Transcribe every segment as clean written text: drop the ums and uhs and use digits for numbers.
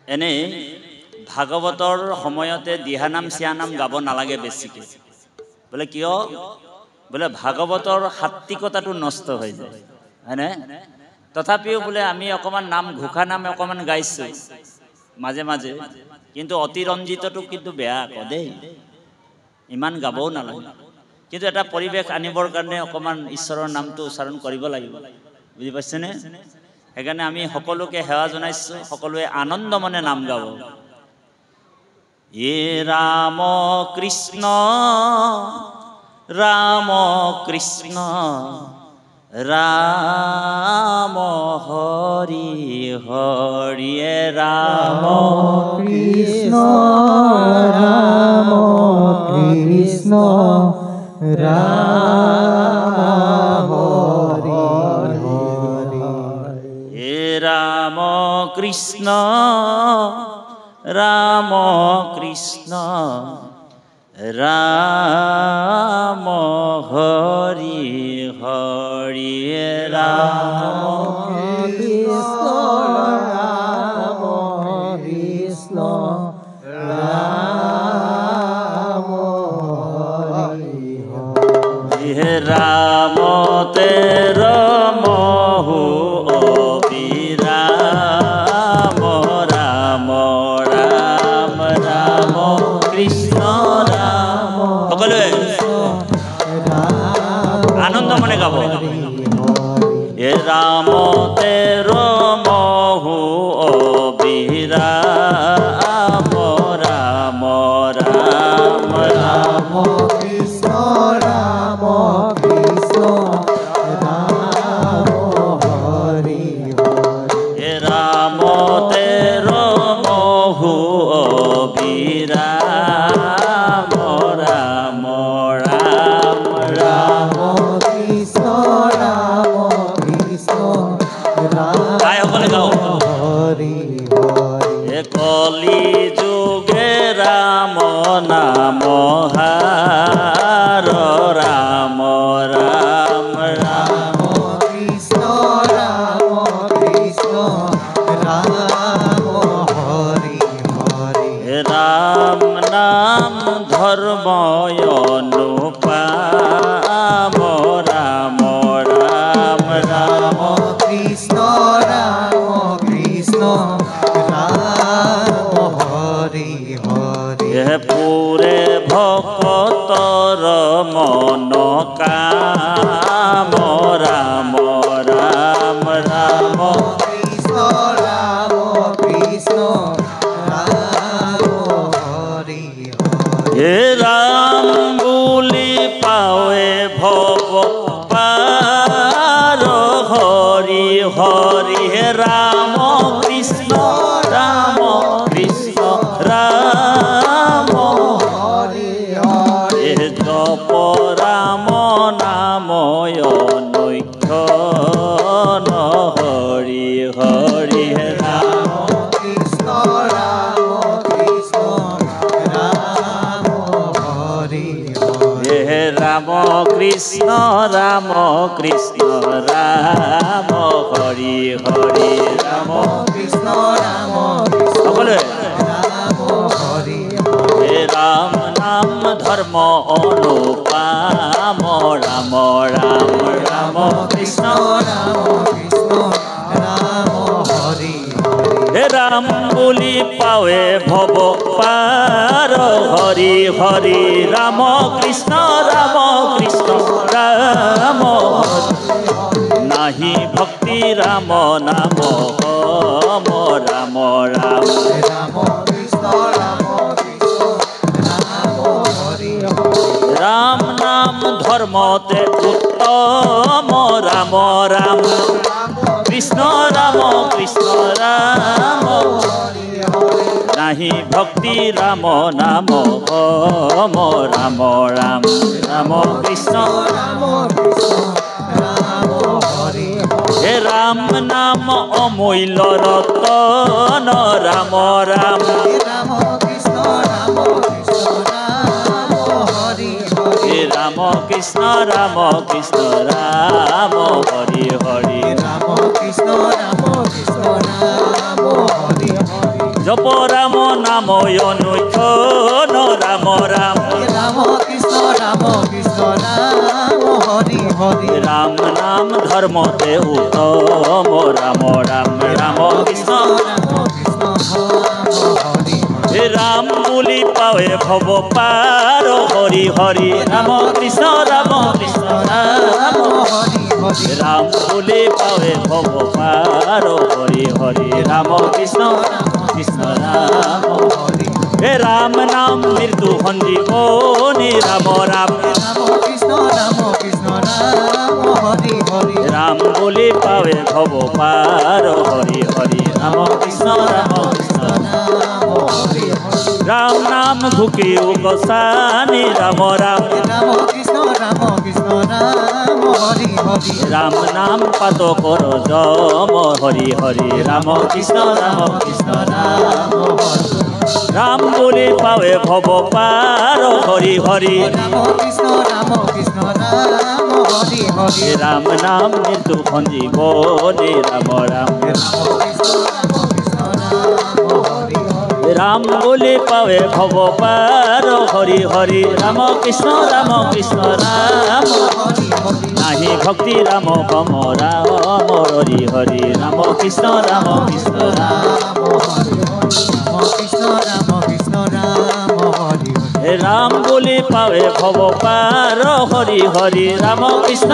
এনে ভাগৱতৰ সময়তে দিহানাম চিয়ানাম গাব নালাগে বেছিকে বলে কিয় বলে ভাগৱতৰ সাত্বিকতাটো নষ্ট হৈ যায় হয়নে তথাপিও বলে আমি অকমান নাম ঘোষা নাম অকমান গাইছো মাঝে মাঝে কিন্তু অতিৰঞ্জিতটো কিন্তু বেয়া কদেই ইমান গাবও নালাগে কিন্তু এটা পৰিবেশ আনিবৰ কাৰণে অকমান ঈশ্বৰৰ নামটো উচ্চাৰণ কৰিব লাগিব বুজি পাইছেনে সেইকাৰণে আমি সকলোকে সেৱা জনাইছো সকলোৱে আনন্দ মনে নাম গাব য়ে ৰাম কৃষ্ণ ৰাম কৃষ্ণ ৰাম হৰি হৰি ৰাম কৃষ্ণ ৰাম কৃষ্ণ রাম হরি হরি হে রাম কৃষ্ণ রাম কৃষ্ণ রাম হরি হরি রাম কৃষ্ণ রাম কৃষ্ণ রাম হরি হে রাম তের মহু অবিরাম রাম রাম রাম কৃষ্ণ রাম সকলে আনন্দ মনে গাব হে রাম তের মহু অবিরাম রাম রাম রাম কৃষ্ণ রাম কৃষ্ণ রাম হরি হরি হে রাম তের মহু অবিরাম রাম রাম রাম কৃষ্ণ রাম কৃষ্ণ গাই সকলে গাও হরি হরি হে কলি যুগে রাম নাম হার রাম রাম রাম কৃষ্ণ রাম কৃষ্ণ রাম হরি হরি হে রাম নাম ধর্ময় অনুপাম রাম রাম রাম কৃষ্ণ রাম কৃষ্ণ রাম হরি হরি হে পুরে ভকতর মন কাম রাম রাম রাম কৃষ্ণ রাম কৃষ্ণ রাম হরি হরি হে রাম বুলি পাৱে ভৱ পাৰ হৰি হৰি হে ৰাম কৃষ্ণ ৰাম কৃষ্ণ ৰাম হৰি হৰি হে জপ ৰাম নাময় নৈক্ষ হৰি হৰি হে ৰাম কৃষ্ণ ৰাম কৃষ্ণ ৰাম হৰি হৰি হে ৰাম কৃষ্ণ ৰাম কৃষ্ণ ৰাম হৰি হৰি ৰাম কৃষ্ণ ৰাম কৃষ্ণ সকলোৱে ৰাম হৰি হৰি হে ৰাম নাম ধৰ্ম অনুপাম ৰাম ৰাম ৰাম কৃষ্ণ ৰাম কৃষ্ণ ৰাম হৰি হৰি হে ৰাম বুলি পাৱে ভৱ পাৰ হৰি হৰি ৰাম কৃষ্ণ ৰাম নাহি ভক্তি ৰাম নাম হম ৰাম ৰাম ৰাম কৃষ্ণ ৰাম কৃষ্ণ ৰাম হৰি হৰি ৰাম নাম ধৰ্মতে উত্তম ৰাম ৰাম কৃষ্ণ ৰাম ৰাম নাহি ভক্তি ৰাম নাম হম ৰাম ৰাম ৰাম কৃষ্ণ ৰাম কৃষ্ণ ৰাম হৰি হৰি হে ৰাম নাম অমূল্য ৰতন ৰাম ৰাম ৰাম কৃষ্ণ ৰাম কৃষ্ণ ৰাম হৰি হৰি হে ৰাম কৃষ্ণ ৰাম হৰি হৰি রাম কৃষ্ণ রাম কৃষ্ণ অনুক্ষণ রাম রাম রাম কৃষ্ণ রাম হরি হরি রাম নাম ধর্মতে উত্তম রাম রাম রাম কৃষ্ণ হরি রাম বলি পাৱে ভৱ পাৰ হৰি হৰি ৰাম কৃষ্ণ ৰাম হৰি হৰি ৰাম বলি পাৱে ভৱ পাৰ হৰি হৰি ৰাম কৃষ্ণ কৃষ্ণ ৰাম হৰি হে ৰাম নাম মৃত্যু সঞ্জীৱনী ৰাম ৰাম কৃষ্ণ হৰি হৰি ৰাম বলি পাৱে ভৱ পাৰ হৰি হৰি ৰাম কৃষ্ণ হৰি ৰাম নাম ঘুকিও গছানি ৰাম ৰাম কৃষ্ণ হৰি হৰি ৰাম নাম পাত কৰ জম হৰি হৰি ৰাম কৃষ্ণ ৰাম বুলি পাৱে ভৱ পাৰ হৰি হৰি কৃষ্ণ হৰি হৰি ৰাম নাম মৃত্যু সঞ্জীৱনী ৰাম ৰাম ৰাম বুলি পাৱে ভৱ পাৰ হৰি হৰি ৰাম কৃষ্ণ ৰাম নাহি ভক্তি ৰাম কম ৰাম হৰি হৰি ৰাম কৃষ্ণ ৰাম বুলি পাৱে ভৱ পাৰ হৰি হৰি ৰাম কৃষ্ণ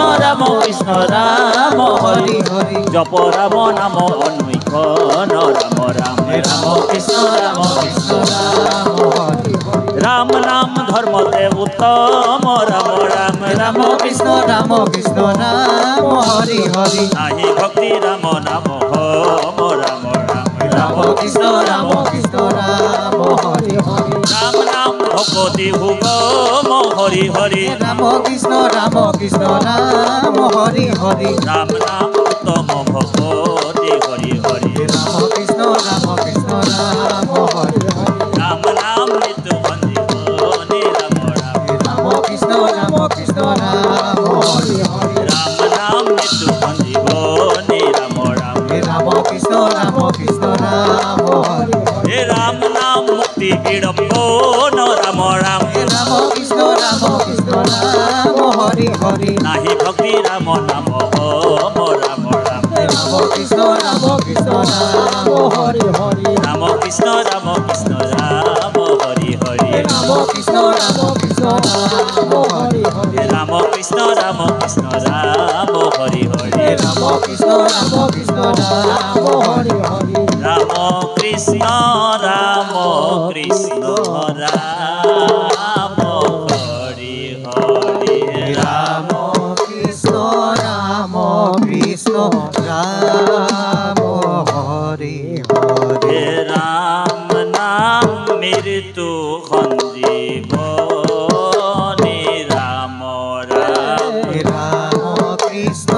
হৰি জপ ৰাম নাম অনুক্ষণ ৰাম ৰাম ৰাম কৃষ্ণ ৰাম নাম ধৰ্মতে উত্তম ৰাম ৰাম ৰাম কৃষ্ণ হৰি হৰি নাহি ভক্তি ৰাম নাম হম ৰাম ৰাম ৰাম কৃষ্ণ হৰি হৰি ৰাম নাম ভকতি হুগম হৰি হৰি ৰাম কৃষ্ণ হৰি হৰি ৰাম নাম উত্তম ভকতি হৰি হৰি ৰাম কৃষ্ণ হৰি হৰি ৰাম নাম মৃত্যু সঞ্জীৱনী ৰাম ৰাম ৰাম কৃষ্ণ হৰি হৰি ৰাম নাম মৃত্যু সঞ্জীৱনী ৰাম ৰাম ৰাম কৃষ্ণ হৰি হে ৰাম নাম মুক্তি বিড়ম্বন ৰাম ৰাম ৰাম কৃষ্ণ হৰি হৰি নাহি ভক্তি ৰাম নাম হম ৰাম ৰাম ৰাম কৃষ্ণ হৰি হৰি ৰাম কৃষ্ণ ৰাম হৰি হৰি ৰাম কৃষ্ণ হৰি হৰি ৰাম কৃষ্ণ ৰাম হৰি হৰি ৰাম কৃষ্ণ হৰি হৰি ৰাম কৃষ্ণ ৰাম হৰি হৰি ৰাম কৃষ্ণ হৰি হৰি ৰাম নাম মৃত্যু সঞ্জীৱনী ৰাম ৰাম ৰাম কৃষ্ণ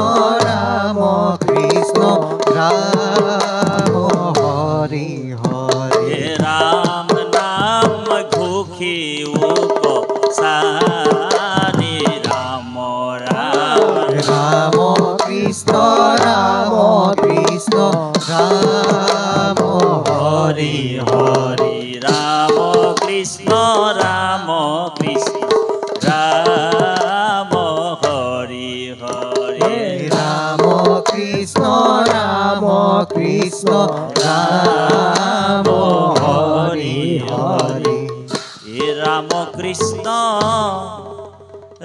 হৰি হৰি ৰাম নাম ঘুখি উপসানি ৰাম ৰাম ৰাম কৃষ্ণ ৰাম হৰি হৰি ৰাম কৃষ্ণ ৰাম হৰি হৰি ৰাম কৃষ্ণ ৰাম হৰি হৰি হে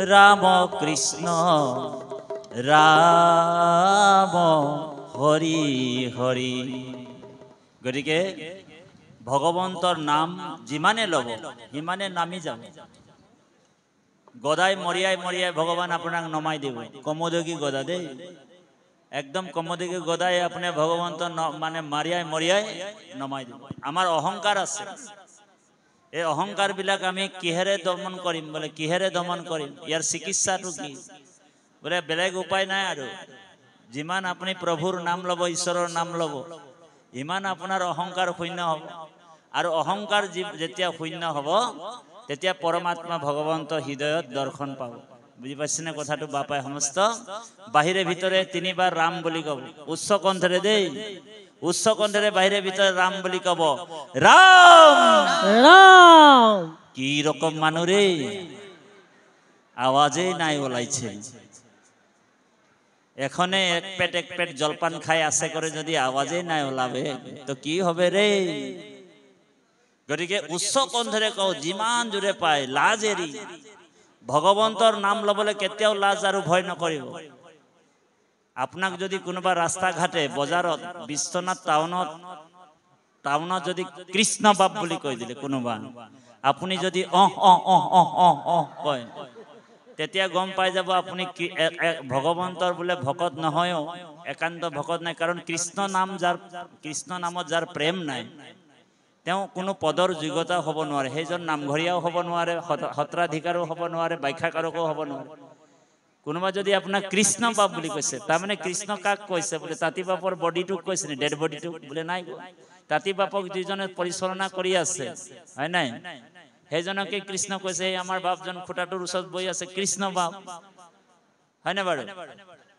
ৰাম কৃষ্ণ ৰাম হৰি হৰি গতিকে ভগৱন্তৰ নাম যিমানে ল'ব সিমানে নামি যাব গদাই মৰিয়াই ভগৱান আপোনাক নমাই দিব কমোদগী গদা দেই একদম কমোদগী গদাই আপুনি ভগৱন্তৰ মানে মৰিয়াই নমাই দিব আমাৰ অহংকাৰ আছে এই অহংকাৰ বিলাক আমি কিহেৰে দমন কৰিম বোলে কিহেৰে দমন কৰিম ইয়াৰ চিকিৎসাটো কি বোলে বেলেগ উপায় নাই আৰু যিমান আপুনি প্ৰভুৰ নাম ল'ব ঈশ্বৰৰ নাম ল'ব ইমান আপোনাৰ অহংকাৰ শূন্য হ'ব আৰু অহংকাৰ যেতিয়া শূন্য হ'ব তেতিয়া পৰমাত্মা ভগৱন্ত হৃদয়ত দৰ্শন পাব বুজি পাইছেনে কথাটো বাপাই সমস্ত বাহিৰে ভিতৰে তিনিবাৰ ৰাম বুলি ক'ব উচ্চ কণ্ঠৰে দেই উচ্চ কণ্ঠেৰে বাহিৰে ভিতৰে ৰাম বুলি কব। ৰাম রাম কি রকম মানুষ রে, আওয়াজে নাই ওলাইছে। এখনে এক পেট জলপান খাই আছে করে যদি আওয়াজে নাই ওলাবে তো কি হবে রে। গতিকে উচ্চ কণ্ঠেৰে কওঁ, যিমান জোৰে পায় লাজ এৰি ভগৱন্তৰ নাম লবলৈ কেতিয়াও লাজ আৰু ভয় নকৰিব। আপোনাক যদি কোনোবা ৰাস্তা ঘাটে বজাৰত বিশ্বনাথ টাউনত যদি কৃষ্ণ বাপ বুলি কৈ দিলে কোনোবা, আপুনি যদি কয় তেতিয়া গম পাই যাব আপুনি ভগৱন্তৰ বোলে ভকত নহয়ও, একান্ত ভকত নাই। কাৰণ কৃষ্ণ নামত যাৰ প্ৰেম নাই তেওঁ কোনো পদৰ যোগ্যতা হ'ব নোৱাৰে। সেইজন নামঘৰীয়াও হ'ব নোৱাৰে, সত্ৰাধিকাৰো হ'ব নোৱাৰে, ব্যাখ্যাকাৰকো হ'ব নোৱাৰে। কোনোবা যদি আপোনাক কৃষ্ণ বাপ বুলি কৈছে, তাৰমানে কৃষ্ণ কাক কৈছে বোলে? তাঁতী বাপৰ বডিটোক কৈছে নে ডেড বডিটোক? বোলে নাই। তাঁতী বাপক যিজনে পৰিচালনা কৰি আছে, হয় নাই, সেইজনকে কৃষ্ণ কৈছে। আমাৰ বাপজন খুঁটাটোৰ ওচৰত বহি আছে, কৃষ্ণ বাপ, হয় নে বাৰু?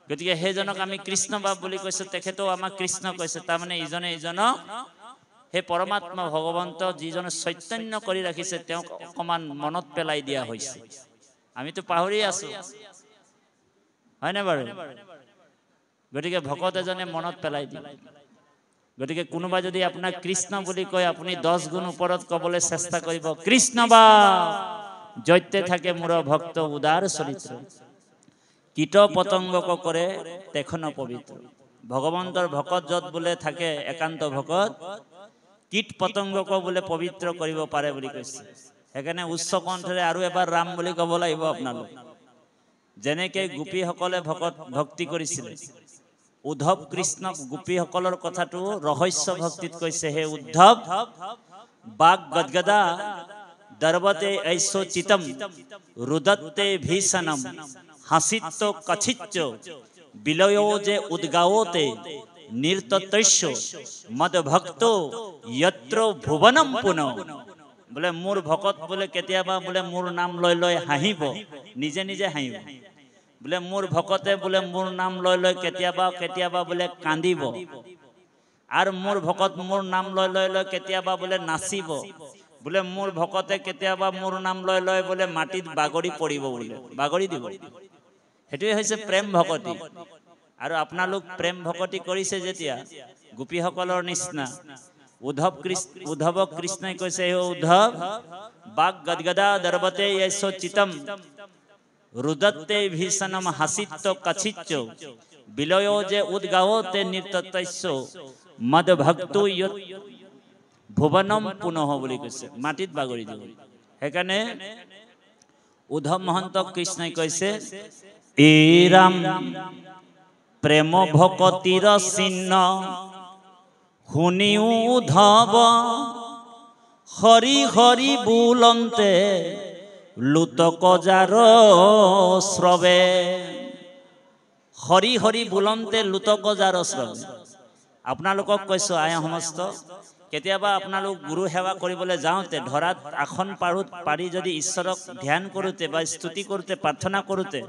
গতিকে সেইজনক আমি কৃষ্ণ বাপ বুলি কৈছো, তেখেতেও আমাক কৃষ্ণ কৈছে। তাৰমানে ইজনে ইজনক সেই পৰমাত্মা ভগৱন্ত যিজনে চৈতন্য কৰি ৰাখিছে তেওঁক অকমান মনত পেলাই দিয়া হৈছে। আমিতো পাহৰি আছো, হয় নে বাৰু? গতিকে ভকত এজনে মনত পেলাই দিয়ে। গতিকে কোনোবা যদি আপোনাক কৃষ্ণ বুলি কয়, আপুনি 10 গুণ ওপৰত কবলৈ চেষ্টা কৰিব, কৃষ্ণ বাপ জৈতে থাকে মোৰ ভক্ত উদাৰ চৰিত্ৰ, কীট পতংগক কৰে তেখন পবিত্ৰ। ভগৱন্তৰ ভকত যত বোলে থাকে একান্ত ভকত, কীট পতংগক বোলে পবিত্ৰ কৰিব পাৰে বুলি কৈছে। সেইকাৰণে উচ্চ কণ্ঠেৰে আৰু এবাৰ ৰাম বুলি ক'ব লাগিব আপোনালোক। যেনেকে গোপীসকলে ভক্তি কৰিছিলে, উদ্ধৱ কৃষ্ণক গোপীসকলৰ কথাটো ৰহস্য ভক্তিত কৈছে, হে উদ্ধৱ বাগ গদগদা দৰ্বতে ঐশো চিতম ৰুদত্তে ভীষণম হাসিত্য কছিচ্চ বিলয়ো যে উদ্গাওতে নিৰ্ততৈশ্য মদ ভক্ত যত্ৰ ভুবনম পুন। বোলে মোৰ ভকত বোলে কেতিয়াবা বোলে মোৰ নাম লৈ লৈ হাঁহিব, নিজে নিজে হাঁহিব। বোলে মোৰ ভকতে বোলে মোৰ নাম লৈ লৈ কেতিয়াবা বোলে কান্দিব, আৰু মোৰ ভকত মোৰ নাম লৈ লৈ লৈ কেতিয়াবা বোলে নাচিব। বোলে মোৰ ভকতে কেতিয়াবা মোৰ নাম লৈ লৈ বোলে মাটিত বাগৰি পৰিব, বোলে বাগৰি দিব। সেইটোৱে হৈছে প্ৰেম ভকতি। আৰু আপোনালোক প্ৰেম ভকতি কৰিছে যেতিয়া গোপীসকলৰ নিচিনা, উদ্ধৱক কৃষ্ণই কৈছে, হে উদ্ধৱ বাগ গদগদা দৰ্বতে ঐশো চিতম ৰুদত্তে ভীষণম হাসিত্য কছিচ্চ বিলয়ো যে উদ্গাওতে নিৰ্ততৈশ্য মদ ভক্ত ভুবনম পুনঃ বুলি কৈছে, মাটিত বাগৰি দিব। সেইকাৰণে উদ্ধৱ মহন্তক কৃষ্ণই কৈছে, এই ৰাম প্ৰেম ভকতিৰ চিহ্ন শুনিও উদ্ধৱ হৰি হৰি বুলন্তে লুতক যাৰ শ্ৰৱে। হৰি হৰি বুলন্তে লুতক যাৰ শ্ৰৱে। আপোনালোকক কৈছো আই সমস্ত, কেতিয়াবা আপোনালোক গুৰু সেৱা কৰিবলৈ যাওঁতে ধৰাত আসন পাৰি যদি ঈশ্বৰক ধ্যান কৰোঁতে বা স্তুতি কৰোঁতে প্ৰাৰ্থনা কৰোঁতে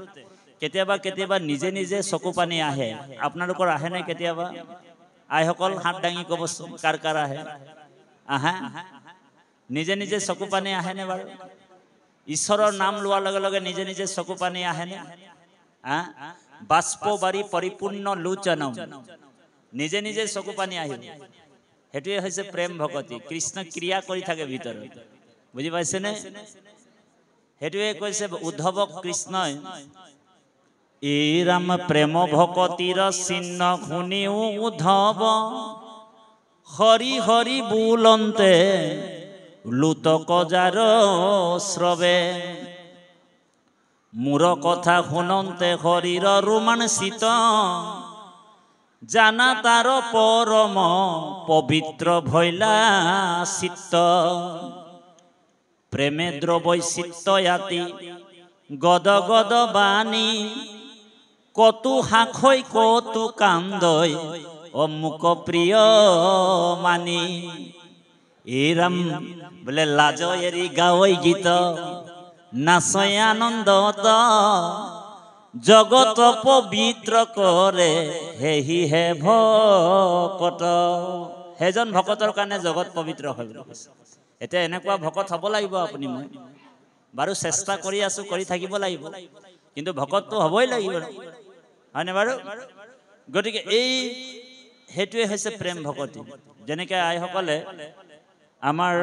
কেতিয়াবা নিজে নিজে চকু পানী আহে। আপোনালোকৰ আহেনে কেতিয়াবা? আইসকল হাত দাঙি ক'বচোন, কাৰ কাৰ আহে? আহা, নিজে নিজে চকু পানী আহেনে বাৰু? ঈশ্বৰৰ নাম লোৱাৰ লগে লগে নিজে নিজে চকু পানী আহেনে? বাষ্প বাৰী পৰিপূৰ্ণ লোচনম, নিজে নিজে চকু পানী আহিব। সেইটোৱে হৈছে প্ৰেম ভকতি। কৃষ্ণ ক্ৰিয়া কৰি থাকে ভিতৰত, বুজি পাইছেনে? সেইটোৱে কৈছে উদ্ধৱক কৃষ্ণই, এই ৰাম প্ৰেম ভকতিৰ চিহ্ন শুনিও উদ্ধৱ হৰি হৰি বুলন্তে লুতক যাৰ শ্ৰৱে। মোৰ কথা শুনন্তে হৰিৰ ৰোমাঞ্চিত জানা তাৰ পৰম পবিত্ৰ ভৈলা চিত্ত। প্রেমে দ্রবৈচিত্যাতি গদ গদ বাণী কতু হাখৈ কতু কান্দৈ অমুক প্রিয় মানি। এরাম বলে লাজ এরি গাওই গীত নাচয় আনন্দত জগত পবিত্ৰ কৰে হেহিহে ভকত। সেইজন ভকতৰ কাৰণে জগত পবিত্ৰ হয় বুলি কৈছে। এতিয়া এনেকুৱা ভকত হ'ব লাগিব আপুনি মই বাৰু চেষ্টা কৰি আছো, কৰি থাকিব লাগিব, কিন্তু ভকতটো হ'বই লাগিব, হয়নে বাৰু? গতিকে সেইটোৱে হৈছে প্ৰেম ভকতি। যেনেকৈ আইসকলে আমাৰ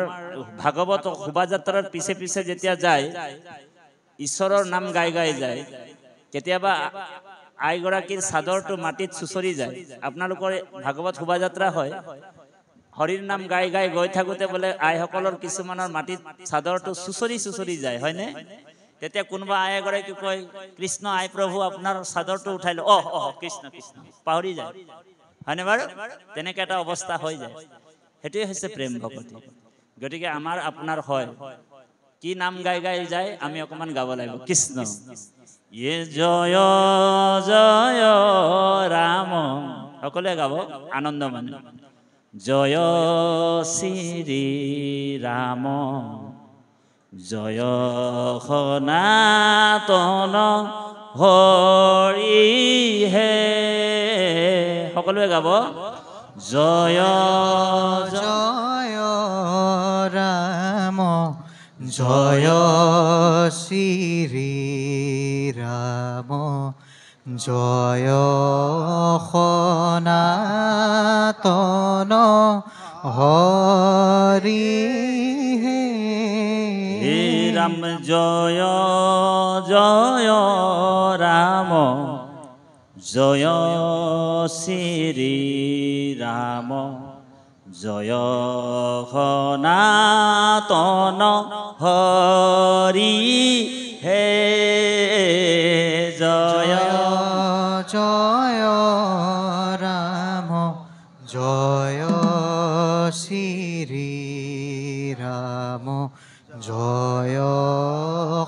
ভাগৱত শোভাযাত্ৰাৰ পিছে পিছে যেতিয়া যায়, ঈশ্বৰৰ নাম গাই গাই যায়, কেতিয়াবা আইগৰাকীৰ চাদৰটো মাটিত চুচৰি যায়। আপোনালোকৰ ভাগৱত শোভাযাত্ৰা হয়, হৰিৰ নাম গাই গাই গৈ থাকোঁতে বোলে আইসকলৰ কিছুমানৰ মাটিত চাদৰটো চুচৰি চুচৰি যায়, হয়নে? তেতিয়া কোনোবা আই এগৰাকী কয়, কৃষ্ণ আই প্ৰভু আপোনাৰ চাদৰটো উঠাই লওঁ। কৃষ্ণ কৃষ্ণ পাহৰি যায়, হয়নে বাৰু? তেনেকৈ এটা অৱস্থা হৈ যায়। সেইটোৱে হৈছে প্ৰেম ভকতি। গতিকে আমাৰ আপোনাৰ হয় কি নাম গাই গাই যায়, আমি অকণমান গাব লাগিব। কৃষ্ণ ইয়ে জয় জয় ৰাম, সকলোৱে গাব আনন্দ মানে। জয় শ্ৰী ৰাম জয় সনাতন হৰি হে, সকলোৱে গাব জয় জয় ৰাম জয় শ্ৰী ৰাম জয় সনাতন হৰি হে রাম জয় জয় রাম জয় শ্রী রাম জয় সনাতন হরি হে জয় জয় রাম জয় শ্রী রাম জয়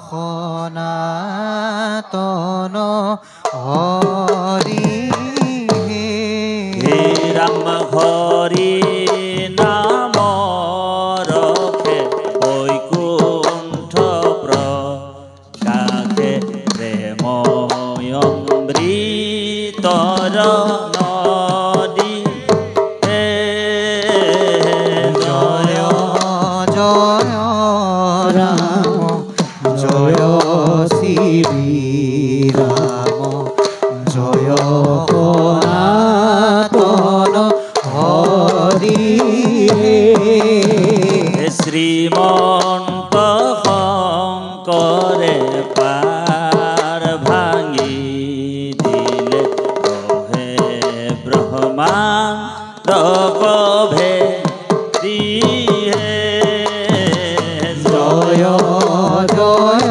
সনাতন হরি হে রাম হরি নাম রখে বৈকুণ্ঠ প্রকাশে প্রেময়মৃতর নদী হে জয় জয় রাম জয় শ্রী রাম জয় সনাতন হরি শ্রীমন্ত শংকৰে পাৰ ভাঙি দিলে কহে ব্ৰহ্মাণ্ড কভে দিহে জয় জয়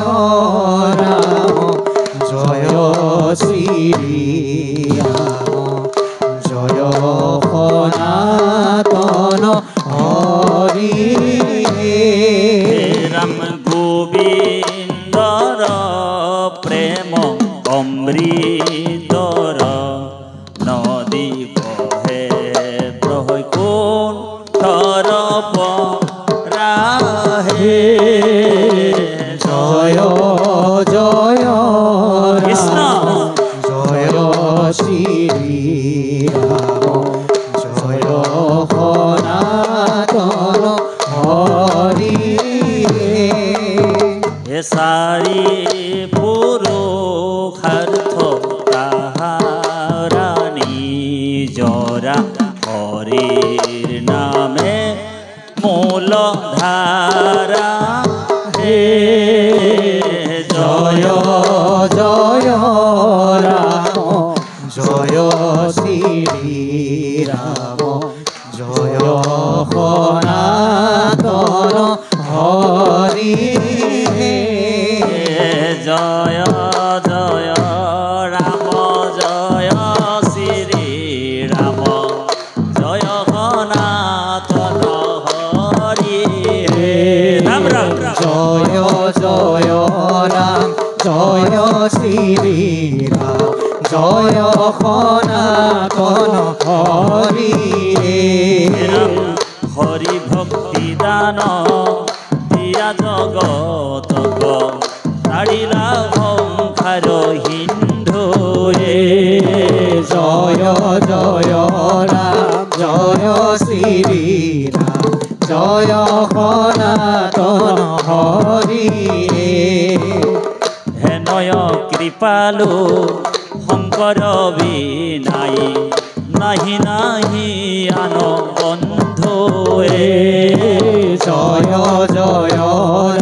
রাম জয় শ্রী রাম জয় সনাতন হরি রাম গোবিন্দর প্রেম অমৃতর নদী বহে বৈকুণ্ঠর পৰাহে জয় জয় কৃষ্ণ জয় শ্ৰী ৰাম জয় সনাতন হৰি হে চাৰি পুৰুষাৰ্থ তাহাৰা নিজৰা হৰিৰ নামে মূল ধাৰা হে জয় জয় ৰাম জয় শ্ৰী ৰাম জয় সনাতন হৰি জয় জয় ৰাম জয় শ্ৰী ৰাম জয় সনাতন হৰি ৰাম ৰাম জয় জয় ৰাম জয় শ্ৰী ৰাম জয় সনাতন হৰি হৰি ভক্তি দান দিয়া জগতক তাৰিলা সংসাৰ হিন্ধ শ্ৰীৰাম জয় সনাতন হৰি হেনয় কৃপালু শংকৰ বিনাই নাহি নাহি আন বন্ধুৱে জয় জয়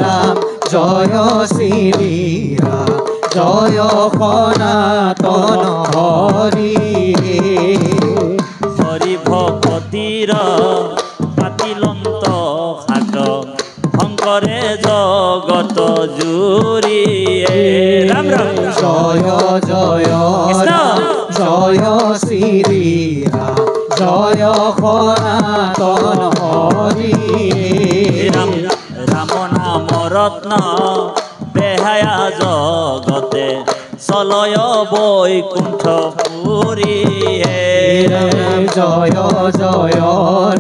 ৰাম জয় শ্ৰীৰাম জয় সনাতন হৰি হৰি ভকতিৰ পাতিলন্ত হাত শংকৰে জগত জুৰিয়ে ৰাম ৰাম জয় জয় ৰাম জয় শ্ৰীৰাম জয় সনাতন হৰি ৰাম ৰাম নাম ৰত্ন বেহায়া জগতে চলয় বৈকুণ্ঠ পুৰীয়ে জয় জয়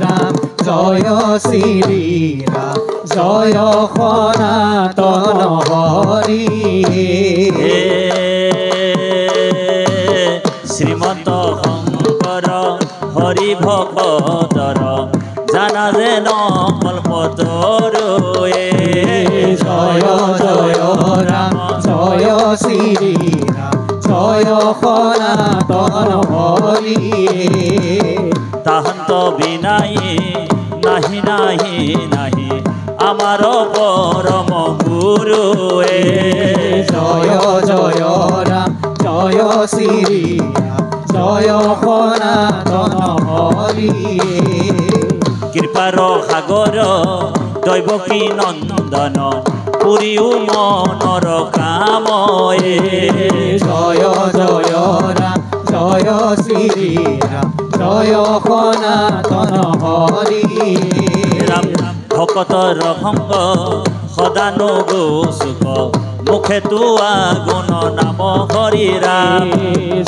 ৰাম জয় শ্ৰীৰাম জয় সনাতন হৰি শ্ৰীমন্ত শংকৰ হৰি ভকতৰ জানা যেন কল্পতৰুৱে জয় জয় ৰাম জয় শ্ৰীৰাম জয় সনাতন হৰি তাহান্ত বিনাই নাহি নাহি নাহি আমাৰ পৰম গুৰুৱে জয় জয় ৰাম জয় শ্ৰীৰাম জয় সনাতন হৰি কৃপাৰ সাগৰ দৈৱকী নন্দন পুৰীও মনৰ কাময়ে জয় জয় ৰাম জয় শ্ৰীৰাম জয় সনাতন হৰি ৰাম ভকতৰ সংগ সদানুগো সুখ মুখে তোৱা গুণ নাম হৰি ৰাম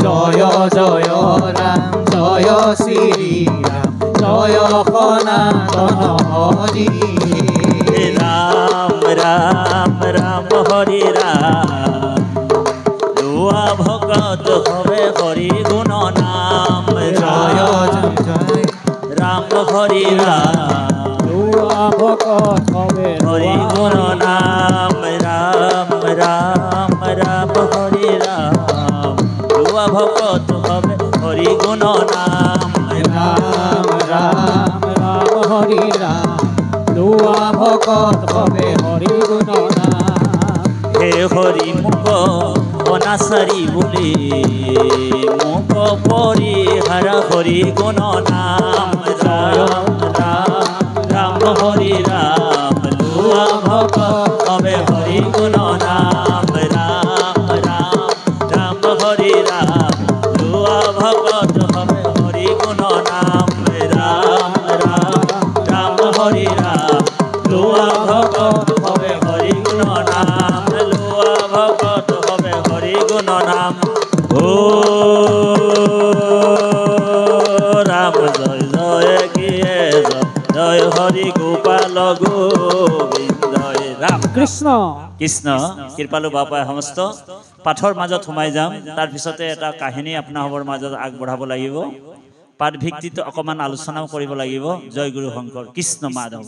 জয় জয় ৰাম জয় শ্ৰীৰাম জয় সনাতন হৰি ৰাম ৰাম ৰাম হৰি ৰাম লোৱা ভকত হবে হৰি গুণ নাম জয় ৰাম জয় ৰাম হৰি ৰাম ভকত হবে হৰি গুণ নাম ৰাম ৰাম ৰাম হৰি ৰাম লোৱা ভকত হবে হৰি গুণ নাম ৰাম ৰাম ৰাম হৰি ৰাম লোৱা ভকত হবে হৰি গুণ নাম হে হৰি মোক অনাচাৰী বুলি মোক পৰিহাৰ হৰি গুণ নাম ৰাম ৰাম ৰাম হৰি ৰাম লোৱা ভকত হবে হৰি গুণ নাম ৰাম ৰাম ৰাম হৰি ৰাম লোৱা ভকত হবে হৰি গুণ নাম ৰাম ৰাম ৰাম হৰি ৰাম লোৱা ভকত হবে হৰি গুণ নাম লোৱা ভকত হবে হৰি গুণ নাম ও ৰাম জয় জয় কিয়ে জয় জয় হৰি গোপাল গোবিন্দ ৰাম কৃষ্ণ কৃষ্ণ কৃপালু বাপাই সমস্ত পাঠৰ মাজত সোমাই যাম তাৰপিছতে এটা কাহিনী আপোনালোকৰ মাজত আগবঢ়াব লাগিব পাঠ ভিত্তিত অকণমান আলোচনাও কৰিব লাগিব জয় গুৰু শংকৰ কৃষ্ণ মাধৱ